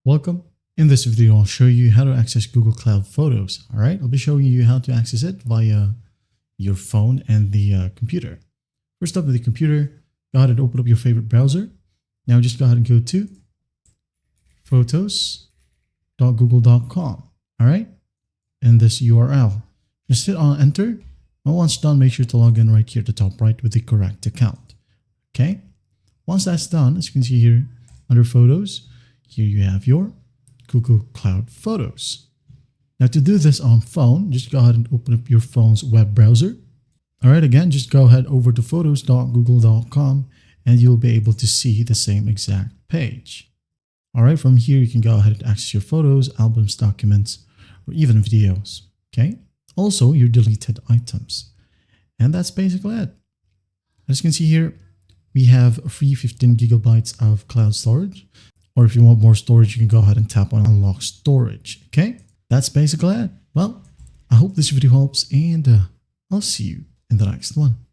Welcome. In this video, I'll show you how to access Google Cloud Photos. All right, I'll be showing you how to access it via your phone and the computer. First up with the computer, go ahead and open up your favorite browser. Now just go ahead and go to photos.google.com. All right, in this URL, just hit on enter. And once done, make sure to log in right here at the top right with the correct account. Okay, once that's done, as you can see here under Photos, here you have your Google Cloud Photos. Now to do this on phone, just go ahead and open up your phone's web browser. All right, again, just go ahead over to photos.google.com and you'll be able to see the same exact page. All right, from here, you can go ahead and access your photos, albums, documents, or even videos. Okay, also your deleted items. And that's basically it. As you can see here, we have a free 15 gigabytes of cloud storage. Or if you want more storage, you can go ahead and tap on unlock storage. Okay, that's basically it. Well, I hope this video helps and I'll see you in the next one.